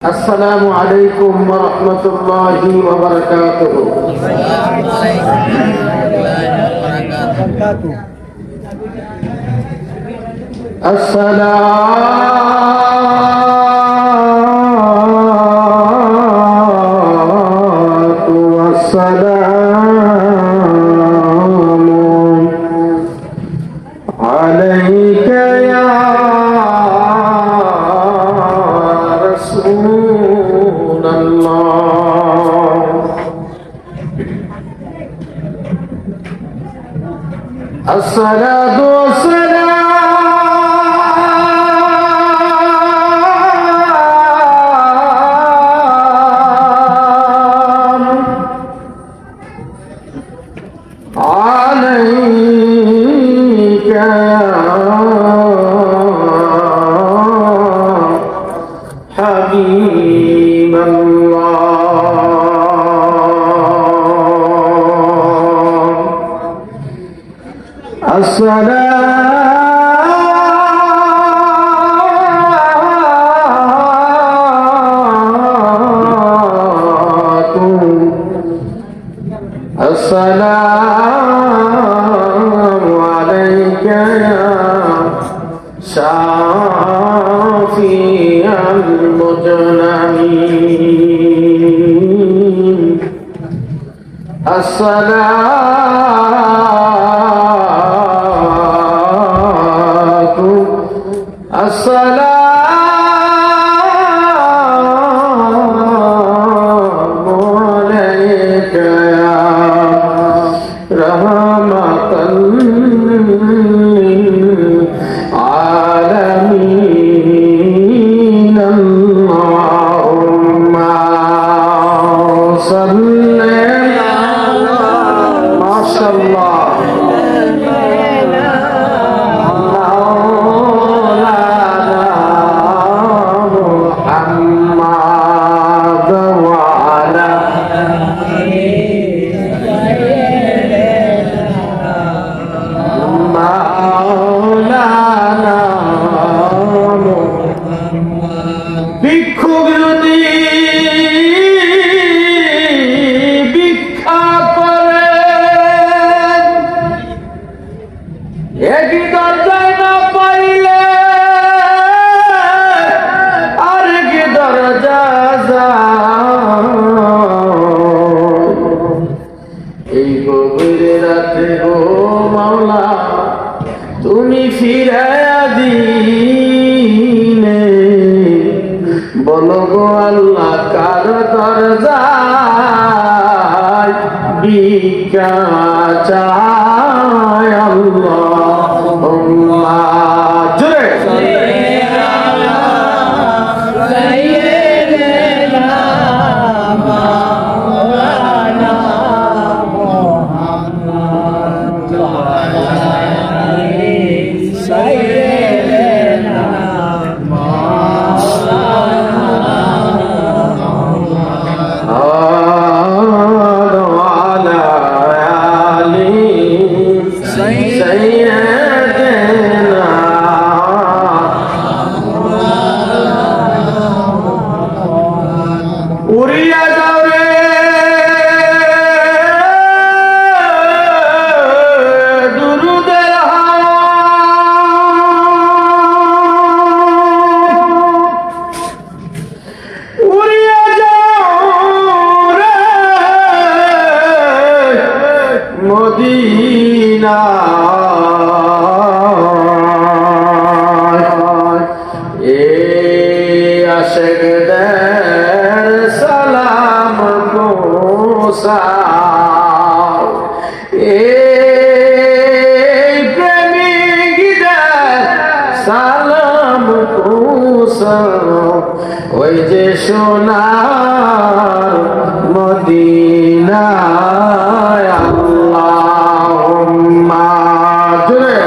السلام عليكم ورحمة الله وبركاته. الصلاة والسلام عليك يا رسول الله. الصلاة والسلام عليك يا حبيب الله. السلام عليك يا شافي المذنبين. السلام عليك يا رحمة للعالمين. اللهم صل ما شاء الله ভিক্ষুক যদি ভিক্ষা করে একই দরজায় না পাইলে আরেকই দরজা যায়। এই গভীর রাতে গো মাওলা তুমি ফিরায়া দিলে বলো গো আল্লাহ কার দরজায় ভিক্ষা চায়। আল্লাহুম্মা জোরে উড়িয়া যাও রে দুরুদের হাওয়া, উড়িয়া যাও রে মদিনা। এ আশিকদের সালাম পৌঁছাও, এই প্রেমিকদের সালাম পৌঁছাও। ওই যে সোনার মদিনায়। আল্লাহুম্মা জোরে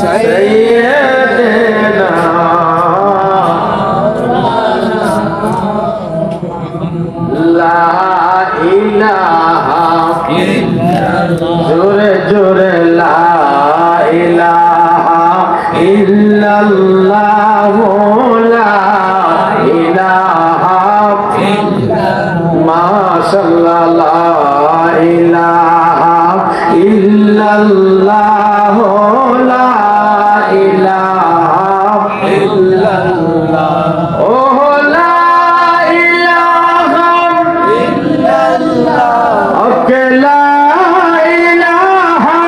سيدنا লা ইলাহা জোরে জোরে লা ইলাহা ইল্লাল্লাহ লা ইলাহা মাশাআল্লাহ লা ইলাহা ইল্লাল্লাহ লা ইলাহা ইল্লাল্লাহ ও লা ইলাহা ইল্লাল্লাহ ওকে লা ইলাহা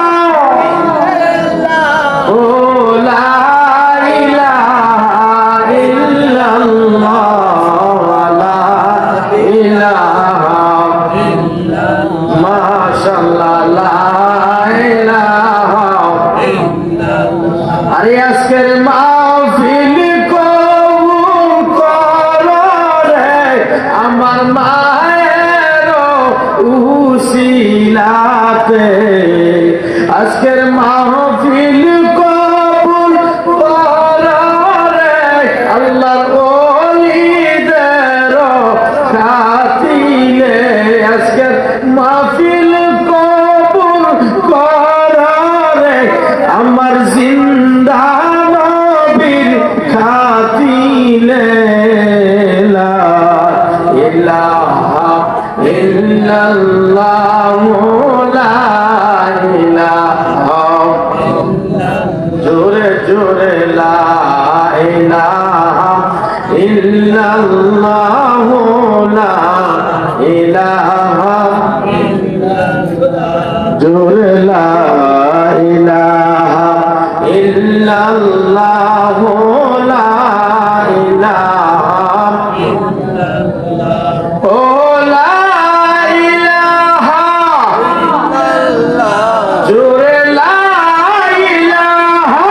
ইল্লাল্লাহ ও লা ইলাহা ইল্লাল্লাহ লা ইলাহা ইল্লাল্লাহ মাশাআল্লাহ লা ইলাহা ইল্লাল্লাহ আরে আজকের মাহফিল কবুল করো রে আমার মায়ের উসিলাতে আজকের মাহফিল কবুল করো রে আল্লাহর ওলিদের খাতিরে আজকের মাহফিল কবুল করো রে আমার জিন্দা নবীর খাতিরে লা ইলাহা ইল্লাল্লাহ লা ইলাহা জোরে জোরে লা ইলাহা ইল্লাল্লাহ লা ইলাহা জোরে লা ইলাহা ইল্লাল্লাহ লা ইলাহা ও লা ইলাহা জোরে লা ইলাহা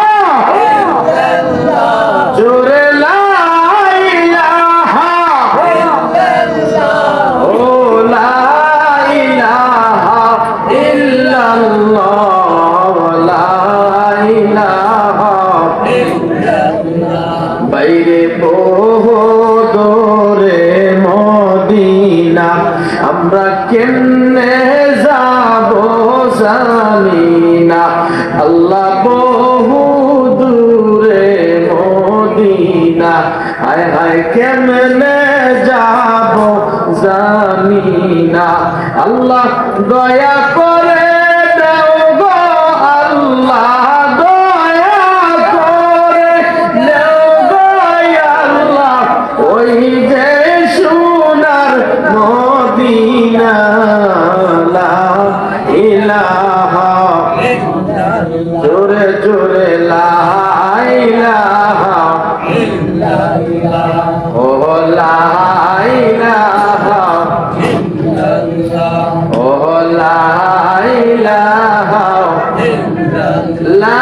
জোরে লা ইলাহা ও লা ইলাহা ইল্লাল্লাহ লা ইলাহা বাইরে বহু দূরে মদিনা আমরা কেমনে যাব জানি না আল্লাহ বহু দূরে মদিনা হায় হায় কেমনে যাব জানি না আল্লাহ দয়া করে দাও গো আল্লাহ দয়া করে দাও গো আল্লাহ ওই যে সোনার মদিনা লা ইলাহা জোরে জোরে লা ইলাহা ও লা ইলাহা ও লা ইলাহা লা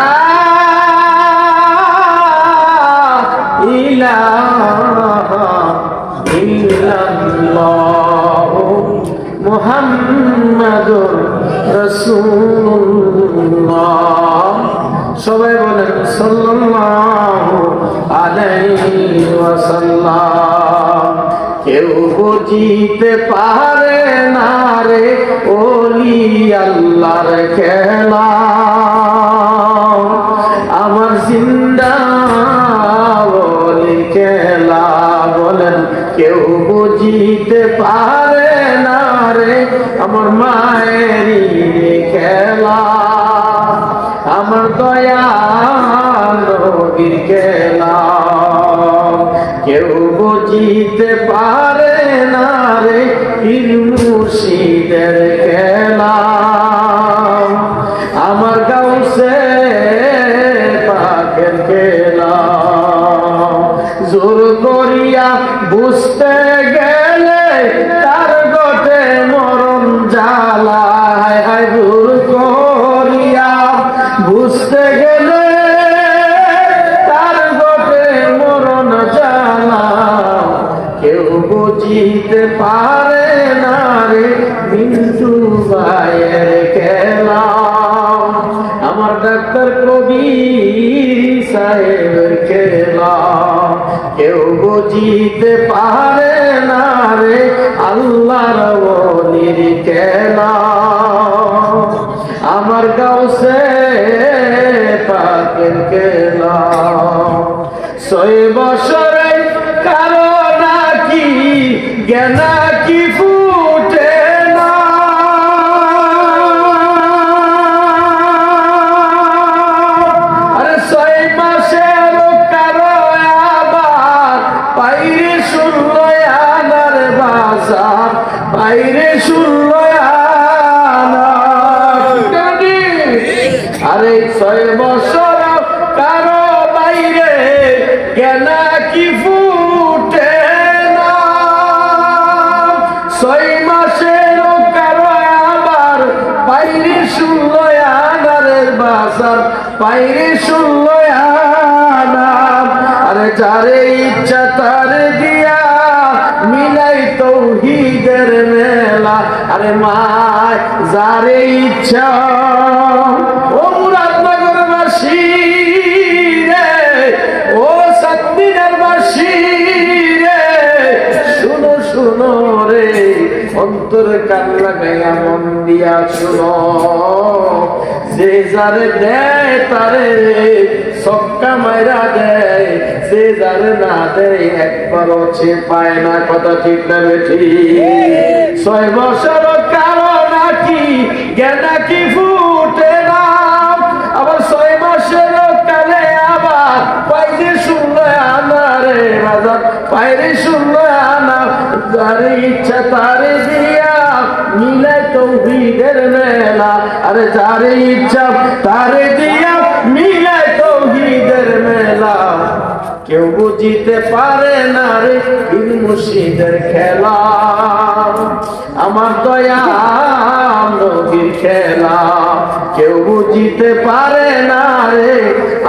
ইলাহা ইল্লাল্লাহ মুহাম্মাদুর রাসূলুল্লাহ সবাই বলেন সাল্লাল্লাহু আলাইহি ওয়াসাল্লাম কেউ বুঝিতে পারে না রে ওলি আল্লাহর খেলা আমার জিন্দা ওলি খেলা বলেন কেউ বুঝিতে পারে না রে আমার মায়েরই খেলা আমার দয়াল নবীর খেলা কেউ বুঝিতে পারে না রে পীর মুর্শিদের খেলা আমার গাউসে পাকের খেলা জোর করিয়া বুঝতে গেলে তার গটে মরণ জ্বালা হায় হায় জোর করিয়া বুঝতে গেলে তার গটে মরণ জ্বালা কেউ বুঝিতে পারে না রে মিন্টু ভাইয়ের খেলা আমার ডাক্তার কবির সাহেবের খেলা কেউ বুঝিতে পারে না রে আল্লাহর ওলির খেলা, আমার গাউসে পাকের খেলা। 6 বছরে কারো নাকি জ্ঞানা কি ফুটে না, আরে 6 মাসের কারো আবার পাইরে শুনলো আনার বাজার, পাইরে শুনলো আনা। আরে 6 বছর কারো বাইরে জ্ঞানা কি ফুটে না, 6 মাসের কারো আবার বাইরে শুনলো আনারের বাজার, বাইরে শুনলো আনা। আরে যারে ইচ্ছা তার দিয়া মিলাই তৌহিদের মেলা, আরে মায় যারে ইচ্ছা। ও মুরাদনগর বাসী রে, ও সাতদিনের বাসী রে, শুনো শুনো রে, অন্তরে কান লাগাইয়া মন দিয়া শুনো। যে যারে দেয় তারে সক্কা মাইরা দেয়, যে যারে না দেয় একবারও সে পায় না। কথা ঠিক না বেঠি? 6 বছর কারো নাকি জ্ঞানা কি ফুটে না, আবার 6 মাসের কালে আবার পাইরে শুনলো আনা রে বাজার, পাইরে শুনলো আনা। যারে ইচ্ছা তারে দিয়া মিলাই তৌহিদের মেলা, আরে যারে ইচ্ছা তারে দিয়া মিলাই তৌহিদের মেলা। কেউ বুঝিতে পারে না রে পীর মুর্শিদের খেলা, আমার দয়া নবীর খেলা। কেউ বুঝিতে পারে না রে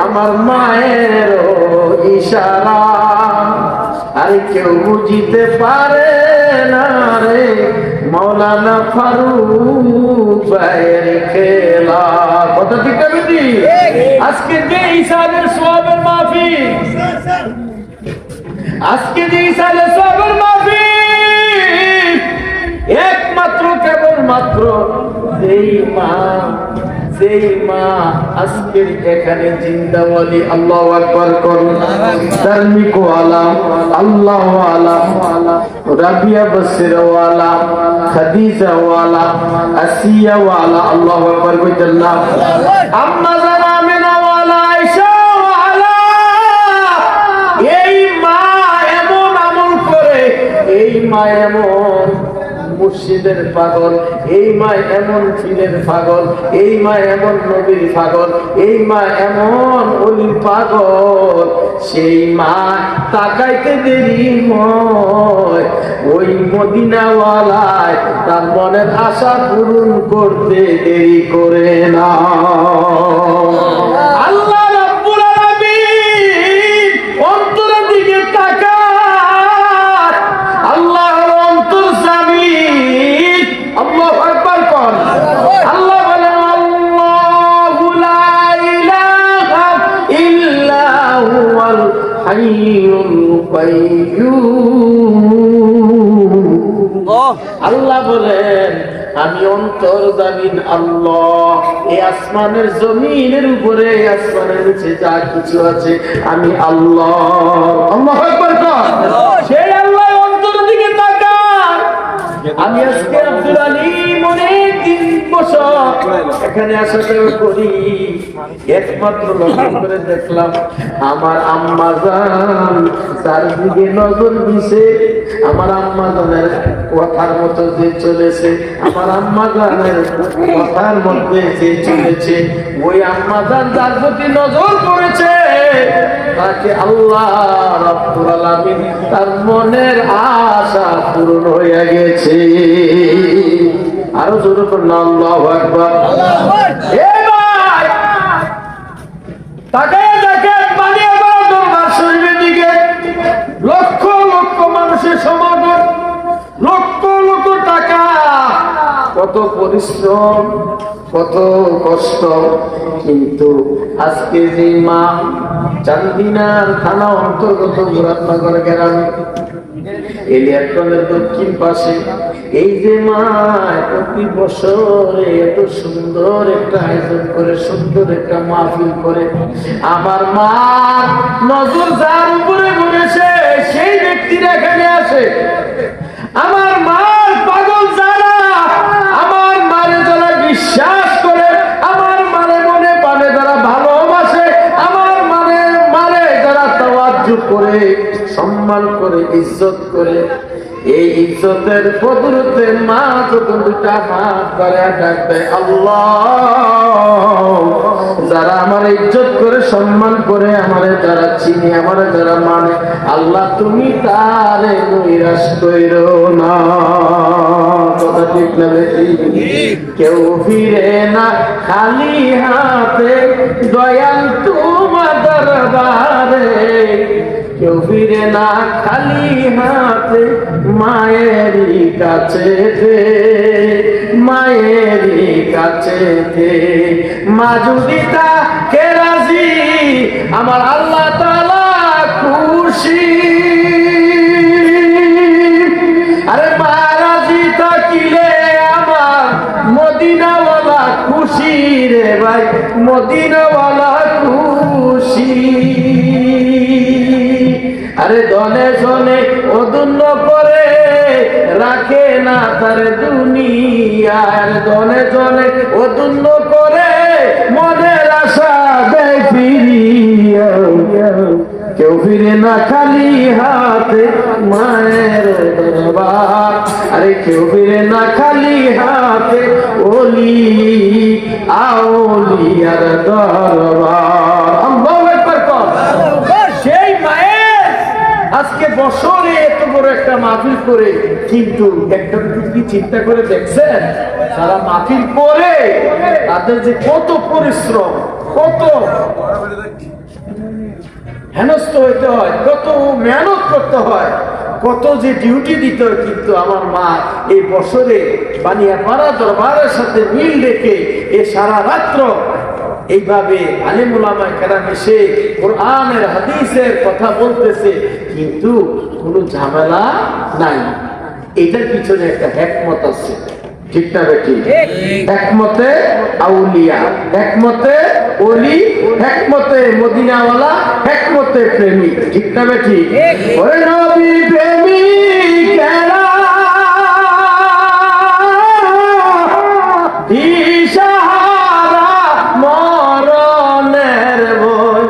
আমার মায়ের ইশারা, আরে কেউ বুঝিতে পারে না রে মৌলানা ফারুক ভাইয়ের খেলা। কথা ঠিক না বেটি? আজকে যে ইসালের সওয়াবের মাহফিল, আজকে যে ইসালের সওয়াবের মাহফিল, একমাত্র কেবলমাত্র যেই মা আজকের এখানে জিন্দাওয়ালি, আল্লাহু আকবার করুন, ধার্মিক ওয়ালা, আল্লাহ ওয়ালা, রাবিয়া বসিরা ওয়ালা, খাদিজা ওয়ালা, আসিয়া ওয়ালা, আল্লাহু আকবার কইতেন না? আম্মা জান আমিনা ওয়ালা, আয়েশা ওয়ালা। এই মা এমন আমল করে, এই মা এমন মুর্শিদের পাগল, এই মা এমন পীরের পাগল, এই মা এমন নবীর পাগল, এই মা এমন ওলির পাগল। সেই মা তাকাইতে দেরি ময়, ওই মদিনাওয়ালায় তার মনের আশা পূরণ করতে দেরি করে না। আল্লাহ রাব্বুল আলামিন অন্তরের দিকে তাকায়, আল্লাহর অন্তর জামিন। আল্লাহু আকবার কোন? আল্লাহ বলেন আল্লাহু লা ইলাহা ইল্লা হুয়াল হাইয়ুল কাইয়্যুম। আল্লাহ বলেন আমি অন্তর জামিন আল্লাহ। এই আসমানের জমিনের উপরে, আসমানের নিচে যা কিছু আছে আমি আল্লাহ। আল্লাহু আকবার কোন? সেই আল্লাহ অন্তরের দিকে তাকান। আমি আজকে আব্দুল আলীম অনেক দিন বছর এখানে আসাটা করি, একমাত্র লক্ষ্য করে দেখলাম আমার আম্মা জান তার দিকে নজর দিছে, আমার আম্মা জানের কথার মতো যে চলেছে, আমার আম্মা জানের কথার মধ্যে যে চলেছে, ওই আম্মা জান যার প্রতি নজর পড়েছে তাকে আল্লাহ রাব্বুল আলামিন তার মনের আশা পূরণ হয়ে গেছে। আরো জোরে করুন আল্লাহু আকবার। এ ভাই তাকায় দেখেন বানিয়ে বড় দরবার শরীফের দিকে, লক্ষ লক্ষ মানুষের সমাগম, লক্ষ লক্ষ টাকা, কত পরিশ্রম, কত কষ্ট। কিন্তু আজকে যে মা চান্দিনার থানা অন্তর্গত মুরাদনগর গ্রামে, এলিয়াটনের দক্ষিণ পাশে এই যে মা প্রতি বছরে এত সুন্দর একটা আয়োজন করে, সুন্দর একটা মাহফিল করে, আমার মা নজর যার উপরে বলেছে সেই ব্যক্তিরা এখানে আসে। আমার মার পাগল যারা, আমার মারে যারা বিশ্বাস করে, আমার মারে মনে পানে যারা ভালোবাসে, আমার মারে যারা তাওয়াজ্জু করে, সম্মান করে, ইজ্জত করে, এই ইজ্জতের বদৌলতে মা যখন দুটা হাত করে ডাকবে আল্লাহ, যারা আমার ইজ্জত করে, সম্মান করে, আমারে যারা চিনি, আমারে যারা মানে, আল্লাহ তুমি তারে নিরাশ কইরো না। কথা ঠিক না বেশি? কেউ ফিরে না খালি হাতে, দয়াল তোমার দরবারে, কেউ ফিরে না খালি হাতে, মায়েরই কাছে, মায়েরই কাছে। মা যদি তাকে রাজি, আমার আল্লাহ তাআলা খুশি। আরে মা রাজি থাকিলে আমার মদিনাওয়ালা খুশি রে ভাই, মদিনাওয়ালা খুশি। আরে ধনে ধনে অদুন্য করে রাখে না তার দুনিয়ার, ধনে ধনে অদুন্য করে মনের আশা দেয় ফিরিয়া। কেউ ফিরে না খালি হাতে, মায়ের দরবার। আরে কেউ ফিরে না খালি হাতে, ওলি আউলিয়ার দরবার। আল্লাহু আকবার। সেই মায়ের আজকে বছরে এত বড় একটা মাহফিল করে, কিন্তু একটা কি চিন্তা করে দেখছেন যারা মাহফিল করে তাদের যে কত পরিশ্রম, কত হেনস্থ হইতে হয়, কত মেহনত করতে হয়, কত যে ডিউটি দিতে হয়। কিন্তু আমার মা এই বছরে বানিয়াপাড়া দরবারের সাথে মিল রেখে এ সারা রাত্র এইভাবে আলেম উলামায়ে কেরাম এসে কোরআনের হাদিসের কথা বলতেছে, কিন্তু কোনো ঝামেলা নাই। এটার পিছনে একটা হিকমত আছে, ঠিক না বেটি? হিকমতে আউলিয়া, হিকমতে ওলি, হিকমতে মদিনাওয়ালা, হিকমতে প্রেমিক, ঠিক না বেটি? ওরে নবী প্রেমিকেরা দিশাহারা মরণের ভয়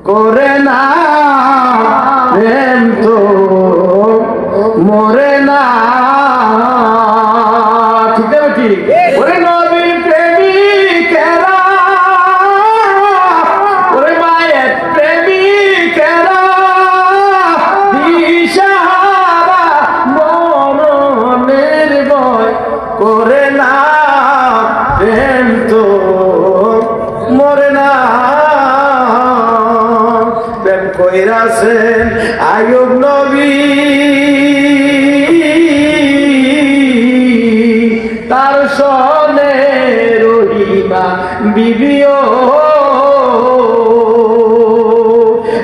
করে না, প্রেম তো মরে না, ঠিক না বেটি? ওরে নবী প্রেমিকেরা, ওরে মায়ের প্রেমিকেরা দিশাহারা মরণের ভয় করে না, প্রেম তো মরে না। প্রেম কইরাছেন আইয়ুব নবী, তার সনে রহিমা বিবিও।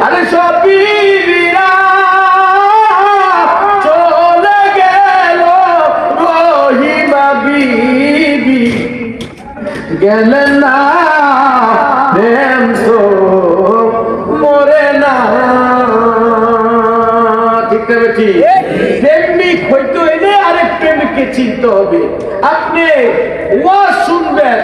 আরে সব বিবিরা চলে গেল, রহিমা বিবি গেলেন না, প্রেম তো মরে না, ঠিক না বেটি? প্রেমিক হইতে হইলে আরেক প্রেমিককে চিনতে হবে। আপনি ওয়াজ শুনবেন,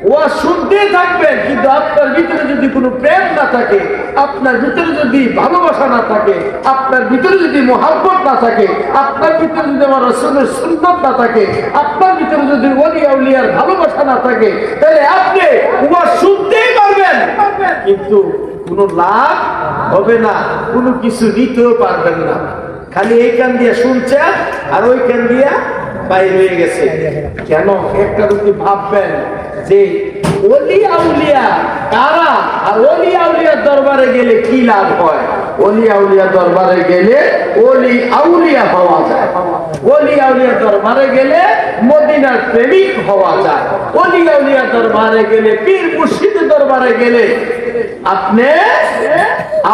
ওয়াজ শুনতে থাকবেন, কিন্তু আপনার ভিতরে যদি কোনো প্রেম না থাকে, আপনার ভিতরে যদি ভালোবাসা না থাকে, আপনার ভিতরে যদি মুহাব্বত না থাকে, আপনার ভিতরে যদি আমার রাসূলের সুন্নাত না থাকে, আপনার ভিতরে যদি ওলি আউলিয়ার ভালোবাসা না থাকে, তাহলে আপনি ওয়াজ শুনতেই পারবেন, কিন্তু কোনো লাভ হবে না, কোনো কিছু নিতেও পারবেন না। খালি এই কান দিয়ে শুনছেন আর ওই কান দিয়া বাইরে হয়ে গেছে। কেন? একটা যদি ভাববেন যে ওলি আউলিয়া কারা, আর ওলি আউলিয়ার দরবারে গেলে কি লাভ হয়? ওলি আউলিয়া দরবারে গেলে ওলি আউলিয়া হওয়া যায়, ওলি আউলিয়া দরবারে গেলে মদিনার প্রেমিক হওয়া যায়, ওলি আউলিয়া দরবারে গেলে, পীর মুর্শিদের দরবারে গেলে আপনি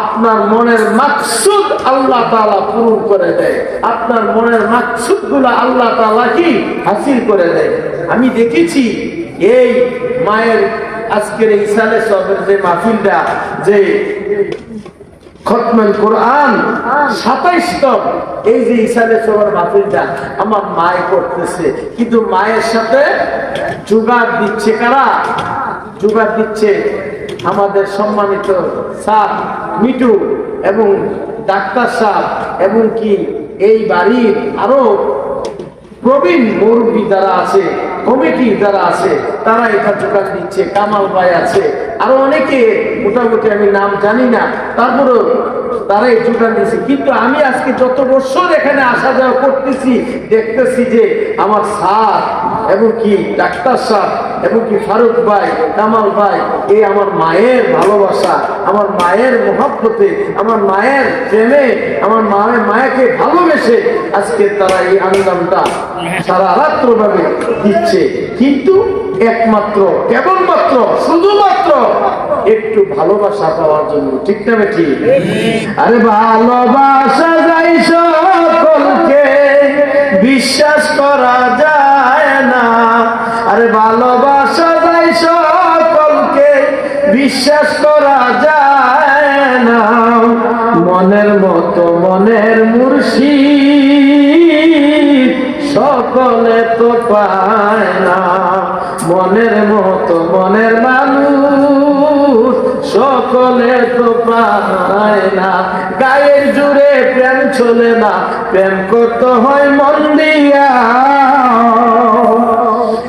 আপনার মনের মাকসুদ আল্লাহ তাআলা পূরণ করে দেয়, আপনার মনের মাকসুদ গুলো আল্লাহ তাআলা কি হাসিল করে দেয়। আমি দেখেছি এই মায়ের আজকের এই সালে সবের যে মাহফিলটা, যে খতমুল কোরআন 27তম এই যে ইসালে সবার মাহফিলটা আমার মায়ে করতেছে, কিন্তু মায়ের সাথে জোগাড় দিচ্ছে কারা? জোগাড় দিচ্ছে আমাদের সম্মানিত স্যার মিটু এবং ডাক্তার সাহেব এবং কি এই বাড়ির আরো প্রবীণ মুরব্বী যারা আছে, কমিটি যারা আছে, তারা এটা জোগাড় দিচ্ছে। কামাল ভাই আছে, আরো অনেকে, মোটামুটি আমি নাম জানি না, তারপরেও তারা এই জোগাড় দিচ্ছে। কিন্তু আমি আজকে যত বছর এখানে আসা যাওয়া করতেছি, দেখতেছি যে আমার স্যার এবং কি ডাক্তার সাহেব এবং কি ফারুক ভাই, কামাল ভাই, এই আমার মায়ের ভালোবাসা, আমার মায়ের মহব্বতে, আমার মায়ের প্রেমে, আমার মায়াকে ভালোবেসে আজকে তারা এই আন্দোলনটা সারা রাত্র ভাবে দিচ্ছে। কিন্তু একমাত্র, কেবলমাত্র, শুধুমাত্র একটু ভালোবাসা পাওয়ার জন্য। ঠিক না ঠিক? আরে ভালোবাসা যাই সকলকে, বিশ্বাস করা যায় না। আরে ভালোবাসা যাই সকলকে, বিশ্বাস করা যায় না। মনের মতো মনের মুর্শিদ সকলে তো পায় না। মনের মতো মনের মানুষ সকলে তো পায় না। গায়ের জুড়ে প্রেম চলে না, প্রেম করতে হয় মন দিয়া।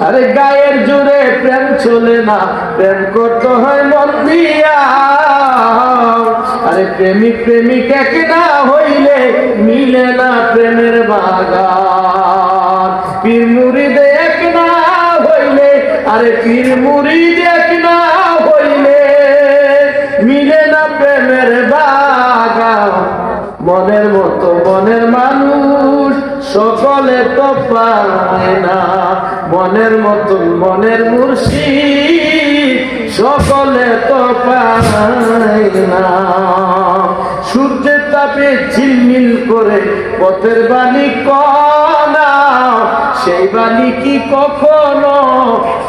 আরে গায়ের জুড়ে প্রেম চলে না, প্রেম করতে হয় মন দিয়া। আরে প্রেমিক প্রেমিক এক না হইলে মিলে না প্রেমের বাগান। পীর মুরিদ এক না হইলে, আরে পীর মুরিদ এক না হইলে মিলে না প্রেমের বাগান। মনের মতো মনের মানুষ সকলে তো পায় না। মনের মতো মনের মুর্শিদ সকলে তো পায় না। সূর্যের তাপে ঝিলমিল করে পথের বালি কণা, সেই বালি কি কখনো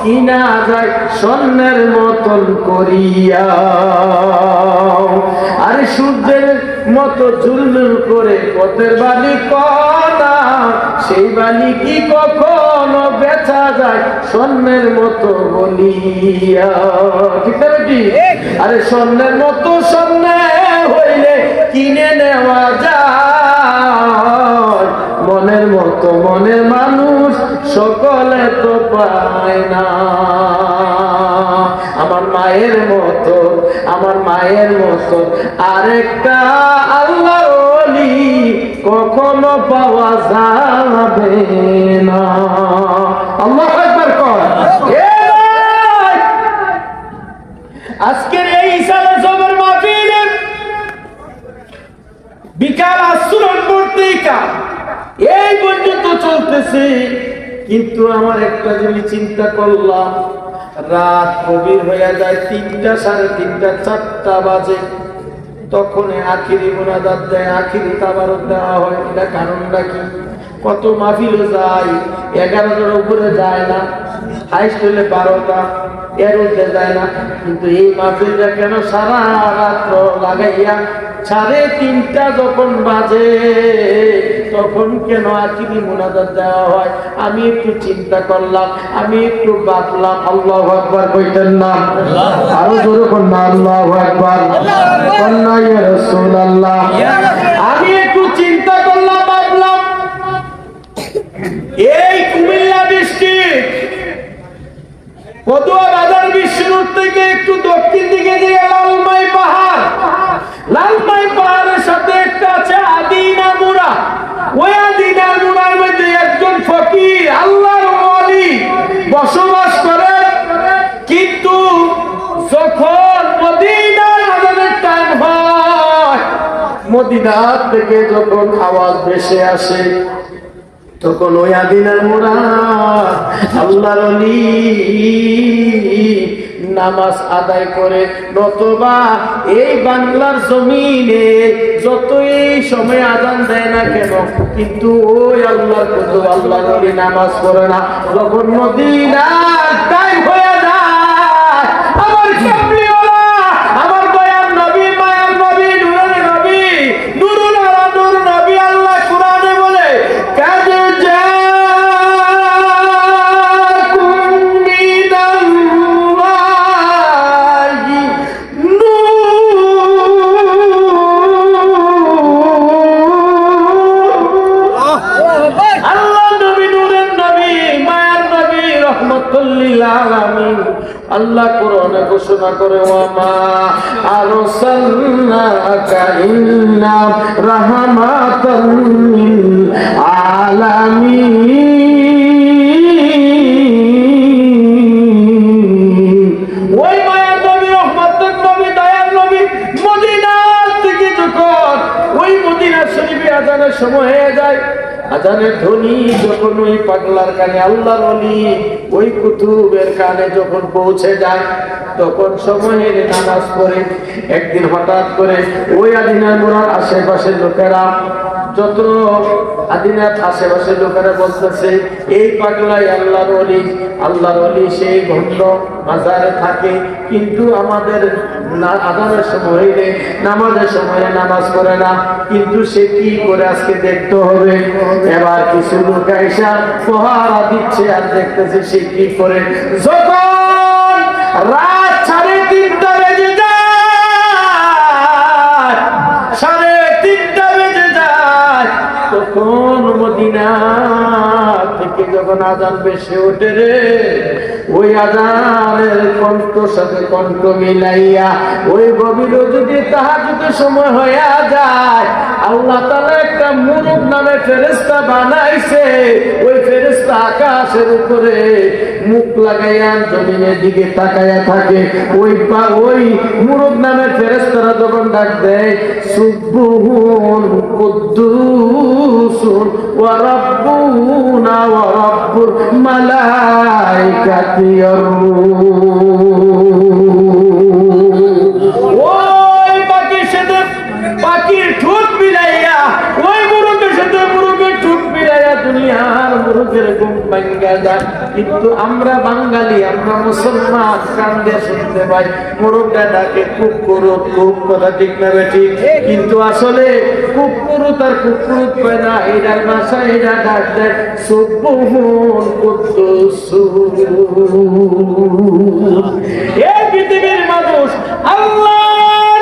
কিনা যায় স্বর্ণের মতন করিয়া? আরে সূর্যের মতো ঝুলমুল করে পথের বালি কণা, সেই বালি কি কখনো বেচা যায় স্বর্ণের মতো বলিয়া? ঠিক না বেটি? আরে স্বর্ণের মতো স্বর্ণে হইলে কিনে নেওয়া যায়। মনের মতো মনের মানুষ সকলে তো পায় না। আমার মায়ের মতো, আমার মায়ের মতো আরেকটা আল্লাহর ওলি কখনো পাওয়া যাবে না। আল্লাহু আকবার কর। আজকের এই ইসালে সবার মাহফিলে বিকাল আশ্রম পত্রিকা এই পর্যন্ত চলতেছে, কিন্তু আমার একটা জিনিস চিন্তা করলাম, রাত গভীর হয়ে যায়, 3টা, 3:30, 4টা বাজে, তখন আখিরি মুনাজাত দেয়, আখিরি তাবারক দেওয়া হয়। এটা কারণটা কি? কত মাহফিলে যায়, 11টার উপরে যায় না, হাইস্ট হলে 12টা, এর উঠে যায় না। কিন্তু এই মাহফিলটা কেন সারা রাত্র লাগাইয়া 3:30 যখন বাজে তখন কেন আখিরি মুনাজাত দেওয়া হয়? আমি একটু চিন্তা করলাম, আমি একটু ভাবলাম। আল্লাহু আকবার কইতেন না? আরো জোরে কোন না, আল্লাহু আকবার কন্না ইয়া রাসূলুল্লাহ। আমি একটু চিন্তা করলাম, ভাবলাম, এই কুমিল্লা ডিস্ট্রিক্ট পদুয়া বাজার বিশ্বরোড থেকে একটু দক্ষিণ দিকে যে লালমাই পাহাড়, লালমাই পাহাড়ের সাথে একটা আছে আদিনা মুরা। ওই আদিনা মুরার মধ্যে একজন ফকির আল্লাহর ওলি বসবাস করে। কিন্তু যখন মদিনার আজানের টাইম হয়, মদিনা থেকে যখন আওয়াজ ভেসে আসে, তখন ওই আদিনার মুরা আল্লাহর ওলি নামাজ আদায় করে, নতুবা এই বাংলার জমিনে যতই সময় আজান দেয় না কেন, কিন্তু ওই আল্লাহর কুতুব আল্লাহর ওলি নামাজ পড়ে না। যখন মদিনার টাইম হয়ে যায়, আমার কামলিওয়ালা, আমার দয়ার নবী, মায়ার নবী, নূরের নবী, নূরুল আলা নূর নবী, আল্লাহ কোরআনে বলে কাজে আল্লাহ কোরআনে ঘোষণা করে ওয়ামা আরসালনাকা ইল্লা রাহমাতান লিল আলামিন। ওই মায়ার নবী, রহমতের নবী, দয়ার নবী মদিনা থেকে যখন ওই মদিনা শরীফে আজানের সময় হয়ে যায়, আজানের ধ্বনি যখন ওই পাগলার কানে, আল্লাহর ওলি ওই কুতুবের কানে যখন পৌঁছে যায়, তখন সময় এনে নামাজ পড়ে। একদিন হঠাৎ করে ওই আদিনার মোড়ার আশেপাশের লোকেরা, যত আদিনার আশেপাশের লোকেরা বলতেছে এই পাগলাই আল্লাহর ওলি, আল্লাহর ওলি সেই ভণ্ড মাজারে থাকে, কিন্তু আমাদের আজানের সময় হইলে, নামাজের সময় নামাজ পড়ে না, কিন্তু সে কি করে আজকে দেখতে হবে। এবার কিছু লোক আইসা পহারা দিচ্ছে আর দেখতেছে সে কি করে। যখন রাত 3:30 বেজে যায়, 3:30 বেজে যায়, তখন মদিনা থেকে যখন আজান বেশি ওঠে রে, ওই আজানের কণ্ঠর সাথে কণ্ঠ মিলাইয়া ওই গভীর যদি তাহাজ্জুদের সময় হয়ে যায়, আল্লাহ তাআলা একটা মুরুব নামে ফেরেশতা বানাইছে। ওই ফেরেশতা আকাশের উপরে মুখ লাগাইয়া জমিনের দিকে তাকায়া থাকে। ওই মুরুব নামে ফেরেশতারা যখন ডাক দেয় সুবহুন কুদ্দুসুন ওয়া রাব্বুনা ওয়া রাব্বুল মালাইকাতি ওই পাখির সাথে পাখির ঠোঁট মিলাইয়া, ওই মুরুগের সাথে মুরুগের ঠোঁট মিলাইয়া দুনিয়ার মুরুগের ঘুম ভাঙ্গা যায়। কিন্তু আমরা বাঙালি, আমরা মুসলমান, কান্দে শুনতে পাই মুরুগটা ডাকে কুকুরুত, খুব কথা ঠিক না বেঠিক, কিন্তু আসলে কুকুরুত আর কুকুরুত পায় না, এটার ভাষা এটা ডাক দেয় সুবহুন কুদ্দুসুন। এই পৃথিবীর মানুষ আল্লাহর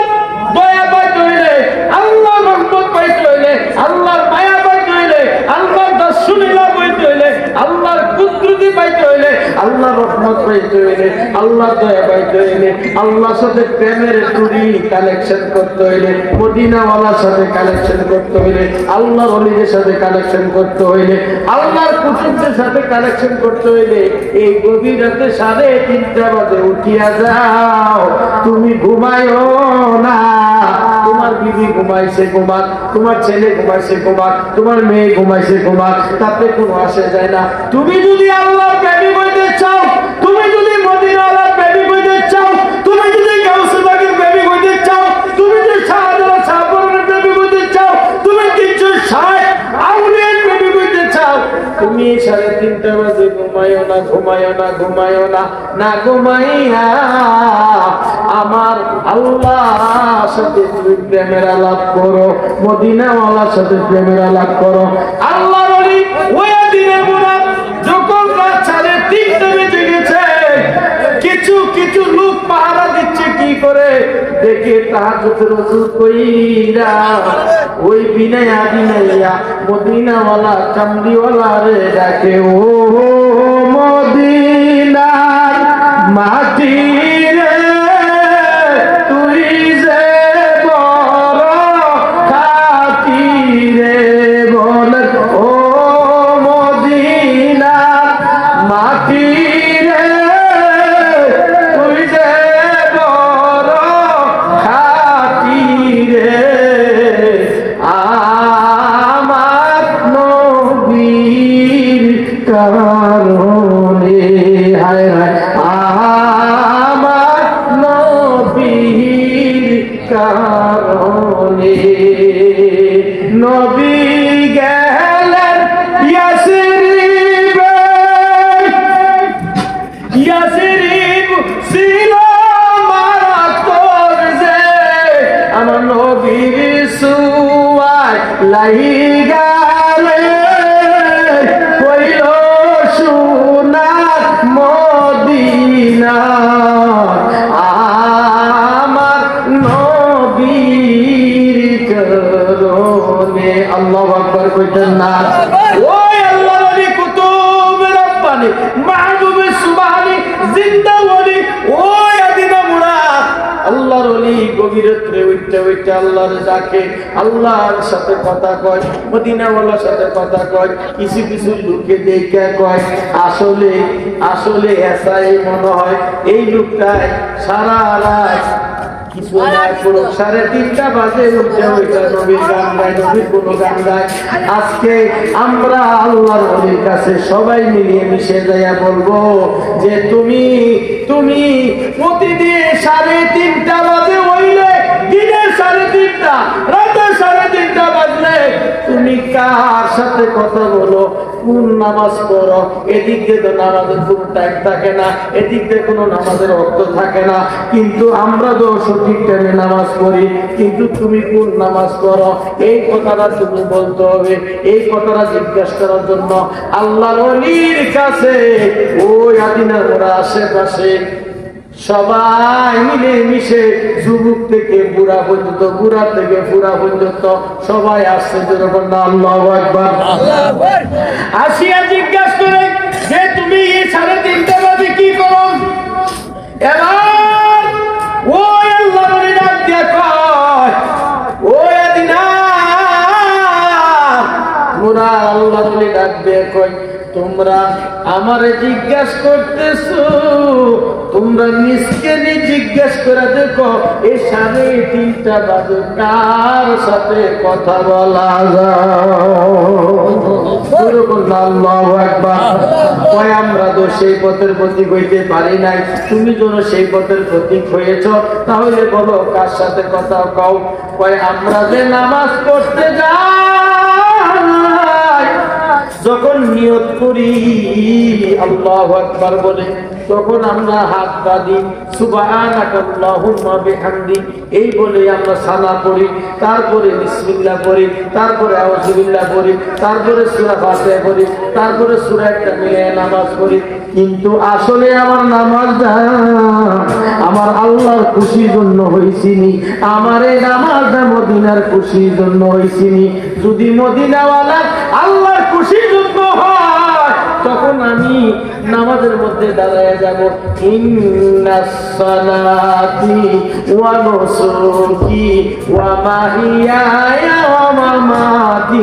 দয়া পাইতে হইলে, আল্লাহর রহমত পাইতে হইলে, আল্লাহর মায়া পাইতে হইলে, আল্লাহর দার্শনিকতা পাইতে হইলে, আল্লাহর কুদরতি পাইতে হইলে, আল্লাহর রহমত পাইতে হইলে, আল্লাহর দয়া পাইতে হইলে, আল্লাহর সাথে প্রেমের টুরি কালেকশন করতে হইলে, মদিনাওয়ালার সাথে কালেকশন করতে হইলে, আল্লাহর ওলিদের সাথে কালেকশন করতে হইলে, আল্লাহর কুতুবদের সাথে কালেকশন করতে হইলে, এই গভীর রাতে 3:30 বাজে উঠিয়া যাও। তুমি ঘুমায়ও না, তোমার বিবি ঘুমাইছে ঘুমাক, তোমার ছেলে ঘুমাইছে ঘুমাক, তোমার মেয়ে ঘুমাইছে ঘুমাক, তাতে কোনো আসে যায় না। তুমি যদি আল্লাহর প্রেমিক হইতে চাও, তুমি যদি মদিনাওয়ালার প্রেমিক হইতে চাও, তুমি যদি গাউসুল বাগের প্রেমিক হইতে চাও, তুমি যদি শাহজালাল শাহপরানের প্রেমিক হইতে চাও, তুমি 360 আউলিয়ার প্রেমিক হইতে চাও, তুমি 3:30 বাজে ঘুমায়ও না, ঘুমায়ও না, ঘুমায়ও না, না ঘুমাইয়া আমার আল্লাহর সাথে তুমি প্রেমের আলাপ করো, মদিনাওয়ালার সাথে প্রেমের আলাপ করো। আল্লাহর ওলি ওই দিনের মোড়া যখন রাত 3:30 বেজে গেছে, কিছু লোক পাহারা দিচ্ছে কি করে দেখে, তাহাজ্জুদের ওযু কইরা ওই বিনায়া মদিনাওয়ালা কামলিওয়ালা রে ডাকে, ও মদিনার মাটি রে তুই যে বড় খাঁটি রে, বল ও মদিনার মাটি রে তুই যে বড় খাঁটি রে, আমার নবীর কারণে, হায় হায় আমার বইটা আল্লাহর ডাকে, আল্লাহর সাথে কথা কয়, মদিনাওয়ালার সাথে কথা কয়, কিছু কিছু লোকে দেখে কয় আসলে আসলে এসা এই মনে হয় এই লোকটাই সারা রাত কিছু না করো, 3:30 বাজে উঠে ওইটা নবীর গান গায়, নবীর কোনো গান গায়। আজকে আমরা আল্লাহর নবীর কাছে সবাই মিলিয়ে মিশে যাইয়া বলবো যে তুমি তুমি প্রতিদিন 3:30 বাজে হইলে, দিনের 3:30, রাতে 3:30 বাজলে তুমি কার সাথে কথা বলো, কোন নামাজ পড়ো? এদিক দিয়ে তো নামাজের কোনো টাইম থাকে না, এদিক দিয়ে কোনো নামাজের অর্থ থাকে না, কিন্তু আমরা তো সঠিক টাইমে নামাজ পড়ি, কিন্তু তুমি কোন নামাজ পড়ো এই কথাটা তুমি বলতে হবে। এই কথাটা জিজ্ঞাসা করার জন্য আল্লাহর ওলির কাছে ওই আদিনার ওরা আশেপাশে সবাই মিলে মিশে যুবক থেকে বুড়া পর্যন্ত, বুড়া থেকে বুড়া পর্যন্ত সবাই আসছে। যখন আল্লাহু আকবার আসিয়া জিজ্ঞাসা করে যে তুমি এই 3:30 বাজে কি করো? এবার ওই আল্লাহর ওলি ডাক দিয়া কয়, ওই আদিনা মুরা আল্লাহর ওলি ডাক দিয়া কয়, তোমরা আমারে জিজ্ঞাসা করতেছো, তোমরা নিজকে জিজ্ঞাসা করে দেখো এই 3:30 বাজে কার সাথে কথা বলা যায়? আমরা তো সেই পথের প্রতীক হইতে পারি নাই, তুমি যেন সেই পথের প্রতীক হয়েছ, তাহলে বলো কার সাথে কথা কও? কয় আমরা যে নামাজ পড়তে যাই, যখন নিয়ত করি আল্লাহু আকবার বলে, তখন আমরা হাত বাঁধি সুবহানাকাল্লাহুম্মা বিহামদি এই বলে আমরা সানা পড়ি, তারপরে বিসমিল্লাহ পড়ি, তারপরে আউযুবিল্লাহ পড়ি, তারপরে সূরা ফাতিহা পড়ি, তারপরে সূরা একটা মিলে নামাজ পড়ি। কিন্তু আসলে আমার নামাজটা আমার আল্লাহর খুশির জন্য হইছিনি, আমার এই নামাজটা মদিনার খুশির জন্য হইছিনি। যদি মদিনাওয়ালা আল্লাহর খুশির জন্য হয়, তখন আমি নামাজের মধ্যে দাঁড়ায় যাব, ইন্নাস সালাতি ওয়া নুসুকি ওয়া মাহিয়ায়া ওয়া মামাতি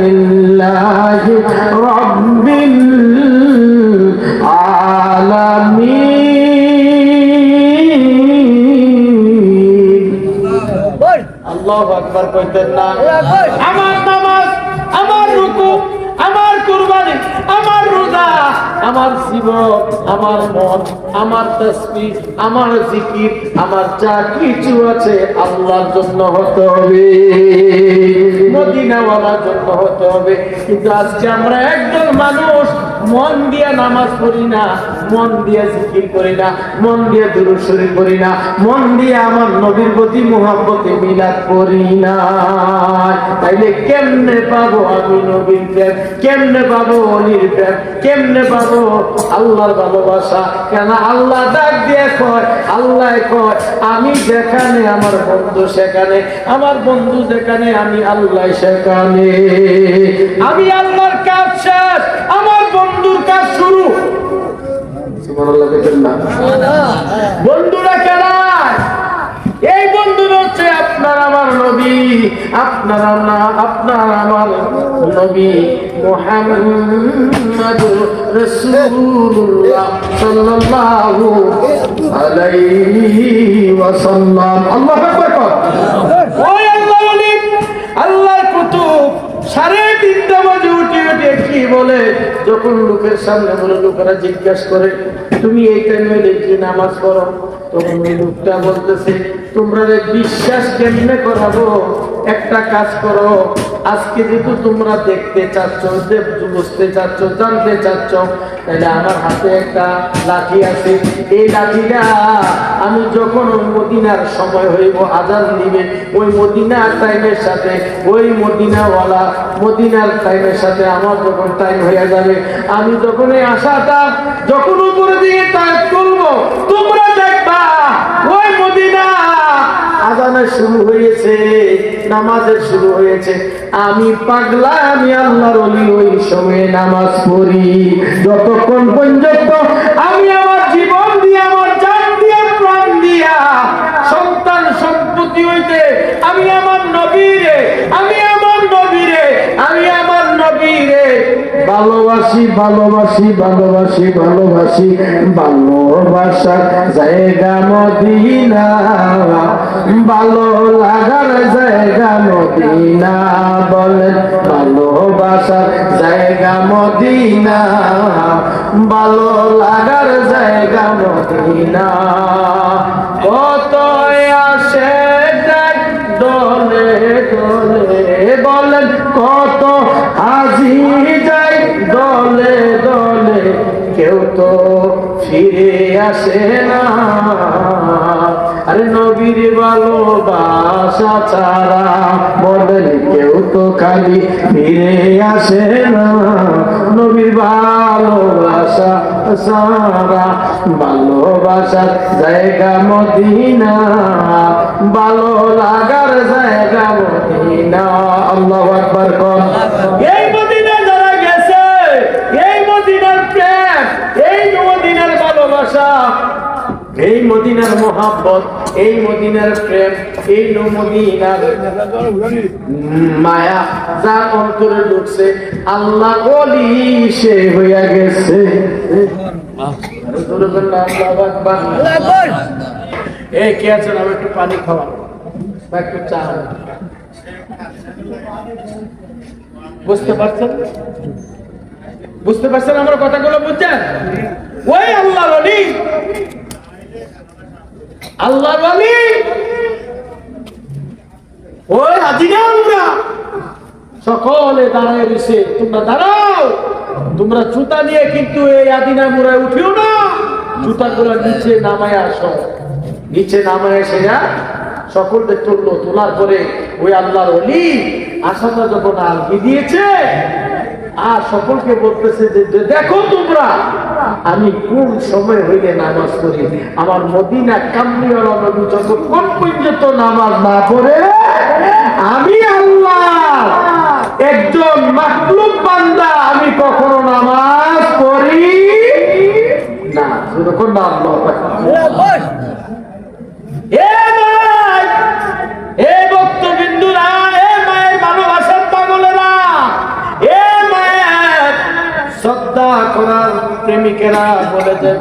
লিল্লাহি রাব্বিল আলামিন। আল্লাহু আকবার কইতেন না? আমার নামাজ, আমার রুকু, আমার কুরবানি, আমার রোজা, আমার জীবন, আমার মন, আমার তাসবিহ, আমার জিকির, আমার যা কিছু আছে আল্লাহর জন্য হতে হবে, মদিনাওয়ালার জন্য হতে হবে। কিন্তু আজকে আমরা একজন মানুষ মন দিয়ে নামাজ পড়ি না, মন দিয়ে জিকির করি না, মন দিয়ে দুরূদ শরীফ পড়ি না, মন দিয়ে আমার নবীর প্রতি মুহাব্বতে মিলাদ পড়ি না। তাইলে কেমনে পাবো আমি নবীর প্রেম, কেমনে পাবো ওলির প্রেম, কেমনে পাবো আল্লাহর ভালোবাসা? কেন আল্লাহ ডাক দিয়ে কয়, আল্লাহ কয় আমি যেখানে আমার বন্ধু সেখানে, আমার বন্ধু যেখানে আমি আল্লাহ সেখানে। আমি আল্লাহর কাজ শেষ, আমার বন্ধুর কাজ শুরু। সুবহানাল্লাহ দেখেন না? বন্ধুরা কেনা এই বন্ধুরা হচ্ছে আপনার আমার নবী, আপনার আমার নবী মুহাম্মাদুর রাসূলুল্লাহ সাল্লাল্লাহু আলাইহি ওয়াসাল্লাম। আল্লাহু আকবার। ওই আল্লাহর ওলি, আল্লাহর কুতুব 3:30 বাজে উঠে কি বলে? যখন লোকের সামনে বলে, লোকেরা জিজ্ঞাসা করে তুমি এই টাইমে কি নামাজ পড়ো? তখন ওই লোকটা বলতেছে তোমরা বিশ্বাস কেমনে করাবো? একটা কাজ করো, আজকে যেহেতু তোমরা দেখতে চাচ্ছ, বুঝতে চাচ্ছ, জানতে চাচ্ছ, তাহলে আমার হাতে একটা লাঠি আছে, এই লাঠিটা আমি যখন ওই মদিনার সময় হইব, আজান দিবে, ওই মদিনার টাইমের সাথে, ওই মদিনাওয়ালা মদিনার টাইমের সাথে আমার যখন টাইম হয়ে যাবে, আমি যখন এই আশাটা যখন উপরে দিকে তাক করবো, তোমরা দেখবা ওই মদিনা আজানের শুরু হয়েছে, নামাজের শুরু হয়েছে। আমি পাগলা, আমি আল্লাহর ওলি ওই সময়ে নামাজ পড়ি। যতক্ষণ পর্যন্ত আমি আমার জীবন দিয়ে, আমার জান দিয়ে, প্রাণ দিয়া, সন্তান সম্পত্তি মহব্বতি হইতে আমি আমার নবীরে ভালোবাসি ভালোবাসার জায়গা মদিনা, ভালো লাগার জায়গা মদিনা, বলেন ভালোবাসার জায়গা মদিনা, ভালো লাগার জায়গা মদিনা। কত আসে দলে দলে, বলেন কত আজি যাই দলে দলে, কেউ তো ফিরে আসে না। আরে নবীর ভালোবাসা ছাড়া বলেন কেউ তো খালি ফিরে আসে না। নবীর ভালোবাসা ছাড়া ভালোবাসার জায়গা মদিনা, ভালো লাগার জায়গা মদিনা। আল্লাহু আকবার। কোন এই মদিনা যারা গেছে, এই মদিনার প্রেম, এই মদিনার ভালোবাসা, এই মদিনার মোহাব্বত, এই মদিনার প্রেম, এই মদিনার মায়া যার অন্তরে ঢুকছে, আল্লাহ ওলি সে হইয়া গেছে। এই কে আছেন? আমি একটু পানি খাওয়া, একটু চা। বুঝতে পারছেন? বুঝতে পারছেন আমার কথাগুলো? বুঝছেন? ওই আল্লাহ ওলি, আল্লাহ ওলি, ওই হাজিরা আমরা সকলে দাঁড়ায় রয়েছে। তোমরা দাঁড়াও, তোমরা জুতা নিয়ে কিন্তু এই আদিনা মুড়ায় উঠিও না, জুতা গুলো নিচে নামায় আসো। নিচে নামায় এসে যা সকলকে তুললো। তোলার পরে ওই আল্লাহর ওলি আশাটা যখন আলগি দিয়েছে, আর সকলকে বলতেছে যে দেখো তোমরা আমি কোন সময় হইলে নামাজ পড়ি। আমার মদিনা কামলিওয়ালা নবী যতক্ষণ পর্যন্ত নামাজ না পড়ে, আমি আল্লাহ একজন মাখলুক বান্দা, আমি কখনো নামাজ পড়ি না। যতক্ষণ না আল্লাহ ভক্তবিন্দুরা, এ মায়ের ভালোবাসার পাগলেরা, এ মায়ের শ্রদ্ধা করার প্রেমিকেরা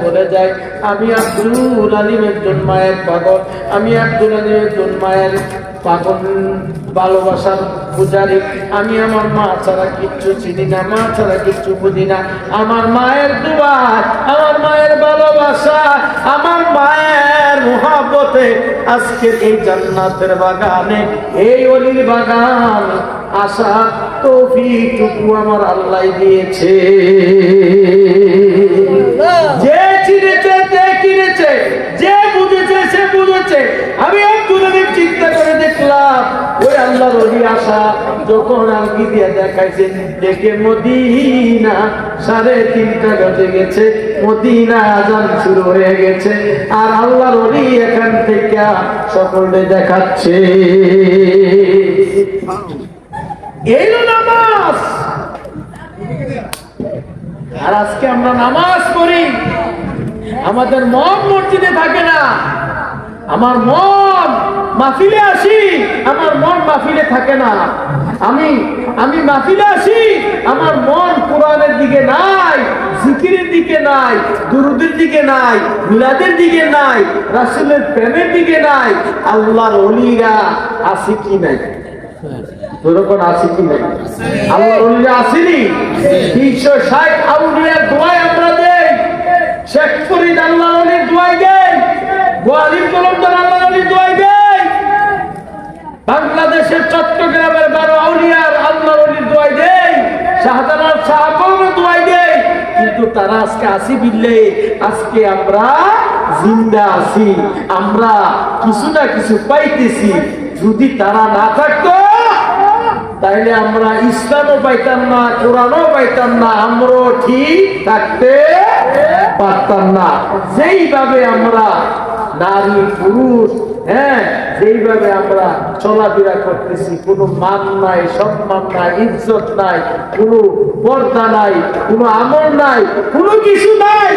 বলে যায় আমি আব্দুল আলিম একজন মায়ের পাগল, আমি আব্দুল আলিম একজন মায়ের পাগল, ভালোবাসার পূজারি। আমি আমার মা ছাড়া কিচ্ছু চিনি না, মা ছাড়া কিচ্ছু বুঝি না। আমার মায়ের দোয়া, আমার মায়ের ভালোবাসা, আমার মায়ের মুহাব্বতে আজকের এই জান্নাতের বাগানে, এই অলির বাগান আসা তৌফিকটুকু আমার আল্লাহ দিয়েছে। যে চিনেছে, যে কিনেছে, যে বুঝেছে, সে বুঝেছে। আমি একটুখানি চিন্তা করে দেখলাম, ওই আল্লাহর ওলি আসা যখন আলগি দিয়ে দেখাইছেন, দেখে মদিনা 3:30 বেজে গেছে, মদিনা আজান শুরু হয়ে গেছে, আর আল্লাহর ওলি এখান থেকে সকলে দেখাচ্ছে। এই নামাজ। আর আজকে আমরা নামাজ পড়ি, আমাদের মন মসজিদে থাকে না। আমার মন মাহফিলে আসি, আমার মন মাহফিলে থাকে না। আমি মাহফিলে আসি, আমার মন কোরআনের দিকে নাই, জিকিরের দিকে নাই, দুরুদের দিকে নাই, মিলাদের দিকে নাই, রাসূলের প্রেমের দিকে নাই। আল্লাহর ওলিরা আছে কি নাই? যখন আসি কি নাই? আল্লাহর ওলিরা আসেনি? 360 আউলিয়ার দোয়ায় আমরা দেই, শেখ ফরিদ আল্লাহর ওলির দোয়ায় দেই, গোয়ালির কলমদার আল্লাহর ওলির দোয়ায় দেই, বাংলাদেশের চট্টগ্রামের 12 আউলিয়ার আল্লাহর ওলির দোয়ায় দেই, শাহজালাল শাহ কলমের দোয়ায় দেই। কিন্তু তারা আজকে আসি বিল্লে, আজকে আমরা জিন্দা আছি, আমরা কিছু না কিছু পাইতেছি। যদি তারা না থাকতো তাইলে আমরা ইসলামও পাইতাম না, কোরআনও পাইতাম না, আমরাও ঠিক থাকতে পারতাম না। যেইভাবে আমরা নারী পুরুষ, যেইভাবে আমরা চলাফেরা করতেছি, কোনো মান নাই, সম্মান নাই, ইজ্জত নাই, কোনো পর্দা নাই, কোনো আমল নাই, কোনো কিছু নাই।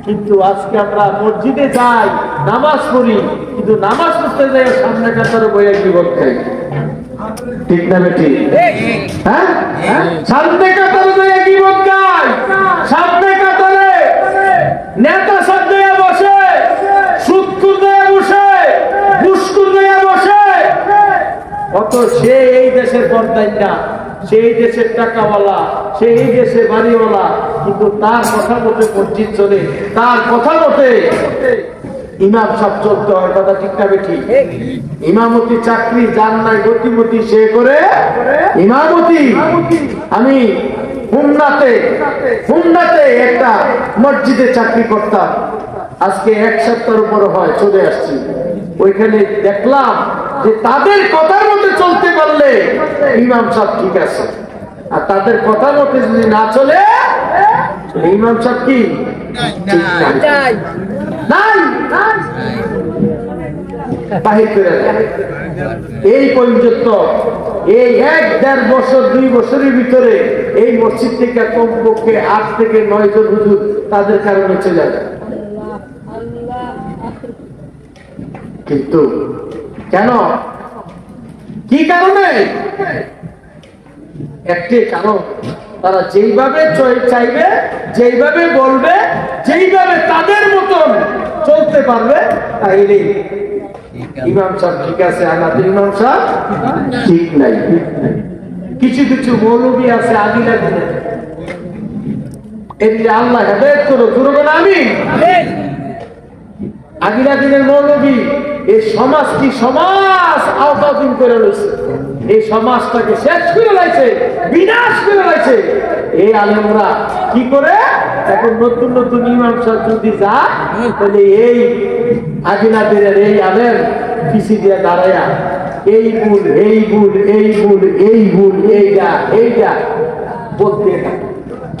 কিন্তু আজকে আমরা মসজিদে যাই, নামাজ পড়ি, কিন্তু নামাজ পড়তে যাই সামনে কাতারে বইয়া গিবত খাই। ঠিক না বেটি? হ্যাঁ, সামনে কাতারে বইয়া গিবত খাই, সামনে কাতারে নেতা সাথে বসে, সুদখোর হয়ে বসে, ঘুষখোর হয়ে বসে। অত সে এই দেশের পর্দায় না, সেই দেশের টাকাওয়ালা, সেই দেশে বাড়িওয়ালা, কিন্তু তার কথা মতে মসজিদ চলে, তার কথা মতে ইমাম সাহেব চলতে হয়। কথা ঠিক না বেঠি? ইমামতি চাকরি যার নাই গতিমতি সে করে ইমামতি। আমি হুন্নাতে একটা মসজিদে চাকরি করতাম, আজকে 1 সপ্তাহের উপর হয় চলে আসছি। ওইখানে দেখলাম যে তাদের কথার মতো চলতে পারলে ইমাম সাহেব ঠিক আছে, আর তাদের কথার মতো যদি না চলে ইমাম সাহেব কি ঠিক নাই, বাহির করে দেয়। এই পর্যন্ত এই 1-1.5 বছর 2 বছরের ভিতরে এই মসজিদ থেকে কমপক্ষে 8 থেকে 9 জন হুজুর তাদের কারণে চলে যায়। কিন্তু কেন, কি কারণে? একটি কারণ, তারা যেইভাবে চাইবে, যেইভাবে বলবে, যেইভাবে তাদের মতন চলতে পারবে, তাইলে ইমাম সাহেব ঠিক আছে, আমাদের ইমাম সাহেব ঠিক নাই। কিছু কিছু মৌলবী আছে আদিলা দিনে, এমনি আল্লাহ হেদায়েত করো, দুর্গণ আমিন। আগিলা দিনের মৌলবী এই সমাজটি সমাজ আওতাধীন করে রয়েছে, এই সমাজটাকে শেষ করে লাইছে, বিনাশ করে লাইছে। এই আলেমরা কি করে এখন নতুন নতুন ইমাম সাহেব যদি যায়, তাহলে এই আগিলা দিনের এই আলেম পিছি দিয়ে দাঁড়ায়া এই ভুল, এই ভুল, এই ভুল, এই ভুল, এইটা বলতে থাকে।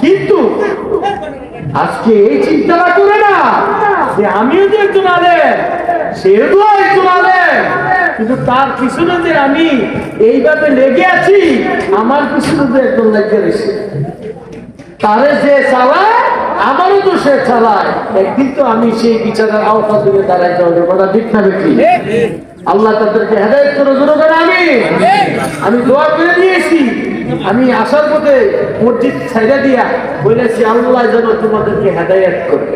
কিন্তু আজকে এই চিন্তাটা করে না যে আমিও যে একজন আলেম, সেও তো একজন আলেম, কিন্তু তার পিছনে যে আমি এইভাবে লেগে আছি, আমার পিছনে যে একজন লেগে রয়েছে, তারে যে চালায় আমারও তো সে চালায়। একদিন তো আমি সেই বিচারের আওতা তুলে দাঁড়াইতে হবে। কথা ঠিক না বেশি? আল্লাহ তাদেরকে হেদায়েত করে জোরে আমি দোয়া করে দিয়েছি। আমি আসার পথে মসজিদ ছাইড়া দিয়া বলেছি, আল্লাহ যেন তোমাদেরকে হেদায়েত করে।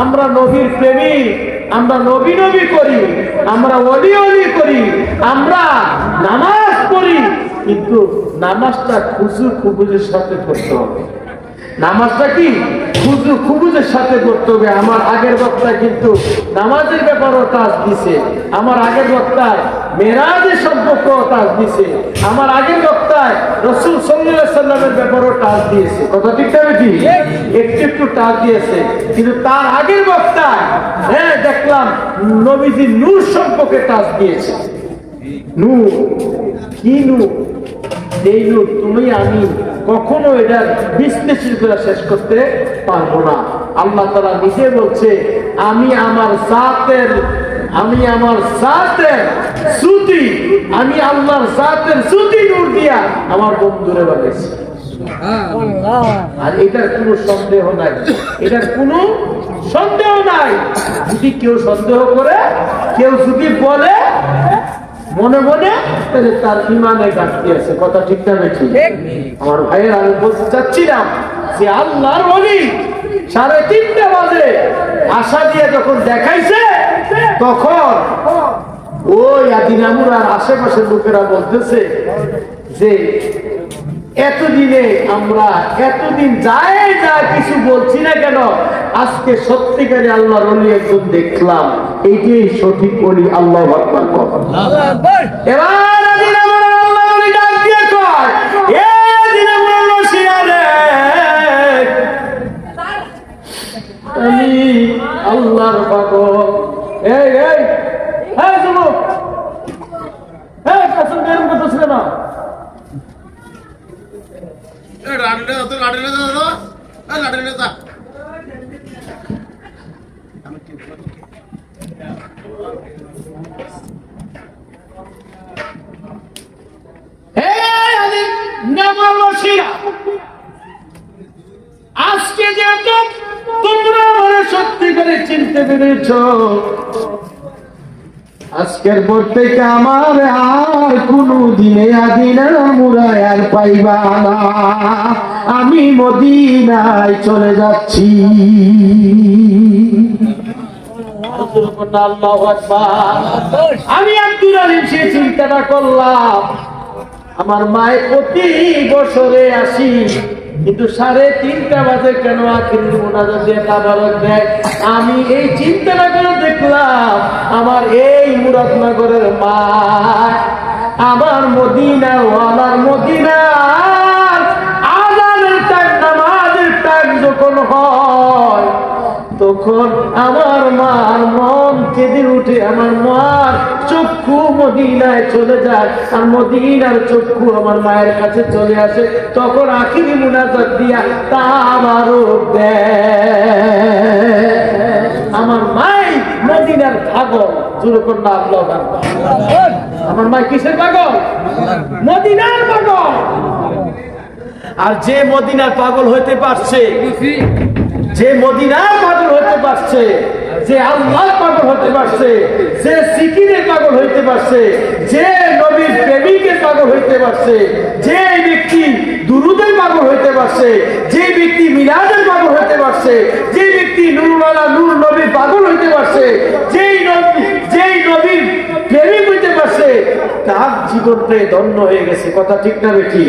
আমরা নবীর প্রেমী, আমরা নবী নবী করি, আমরা ওলি ওলি করি, আমরা নামাজ পড়ি, কিন্তু নামাজটা খুজু খুবুজের সাথে করতে হবে। নামাজটা কি খুজু খুবুজের সাথে করতে হবে। আমার আগের বক্তা কিন্তু নামাজের ব্যাপারও টাচ দিছে, আমার আগের বক্তায় মেরাজের সম্পর্ক টাচ দিছে, আমার আগের বক্তায় রাসূল সাল্লাল্লাহু আলাইহি সাল্লামের ব্যাপারও টাচ দিয়েছে। কথা ঠিক না বেশি? একটু টাচ দিয়েছে, কিন্তু তার আগের বক্তায় দেখলাম নবীজির নূর সম্পর্কে টাচ দিয়েছে। নূর কি নূর? এই নূর তুমি আমি কখনো এটা বিশ্লেষণ করে শেষ করতে পারবো না। আল্লাহ তাআলা নিজে বলছে, আমি আমার জাতের সুতি, আমি আল্লাহর জাতের সুতি নূর দিয়া আমার বন্ধুরে বানিয়েছি। আর এটার কোনো সন্দেহ নাই, এটার কোনো সন্দেহ নাই। যদি কেউ সন্দেহ করে, কেউ যদি বলে মনে মনে, তাহলে তার ইমানে ঘাটতি আছে। কথা ঠিক না বেশি? আমার ভাইয়ের আমি বলতে চাচ্ছিলাম যে আল্লাহর ওলি 3:30 বাজে আশা দিয়ে যখন দেখাইছে, তখন ওই আদিনামুর আর আশেপাশের লোকেরা বলতেছে যে এতদিনে আমরা এতদিন যায় কিছু বলছি না কেন, আজকে সত্যিকারে আল্লাহর ওলি একজন দেখলাম, এইটাই সঠিক ওলি। আল্লাহু আকবার। এবার আদিনামুর আল্লাহর ওলি ডাক দিয়ে কয়, এ আদিনামুর রশিয়া রে, আমি আল্লাহর পাগল। এই এই এই যুবক, এই কাসম বেরম করতেছিল না, আজকে যে তোমরা আমারে সত্যি করে চিনতে পেরেছ, আজকের পর থেকে আমার আর কোনো দিনে আদিনা মুরায় আর পাইবা না। আমি মদিনায় চলে যাচ্ছি। আল্লাহু আকবার। আমি আব্দুল আলিম সে চিন্তাটা করলাম, আমার মায়ের প্রতি বছরে আসি, কিন্তু 3:30 বাজে কেন আখিরি মুনাজাত দিয়ে তাবারক দেয়? আমি এই চিন্তাটা করে দেখলাম, আমার এই মুরাদনগরের মা, আমার মদিনার ওয়ালার মদিনার আযানের টাইম, নামাজের টাইম যখন হয়, তখন আমার মার মন কেঁদে উঠে, আমার মার চক্ষু মদিনায় চলে যায়, আর মদিনার চক্ষু আমার মায়ের কাছে চলে আসে। তখন আখিরি মুনাজাত দিয়া তাবারক দেয়। আমার মাই মদিনার পাগল। জোরে করে না আল্লাহু আকবার। আমার মা কিসের পাগল? মদিনার পাগল। আর যে মদিনার পাগল হইতে পারছে, যে মদিনার পাগল হতে পারছে, যে আল্লাহর পাগল হতে পারছে, যে জিকিরের পাগল হইতে পারছে, যে নবীর প্রেমিকের পাগল হইতে পারছে, যে ব্যক্তি দুরূদের পাগল হইতে পারছে, যে ব্যক্তি মিলাদের পাগল হইতে পারছে, যে ব্যক্তি নূরওয়ালা নূর নবীর পাগল হইতে পারছে, যেই নবীর প্রেমিক হইতে পারছে, তার জীবনটাই ধন্য হয়ে গেছে। কথা ঠিক না বেঠিক?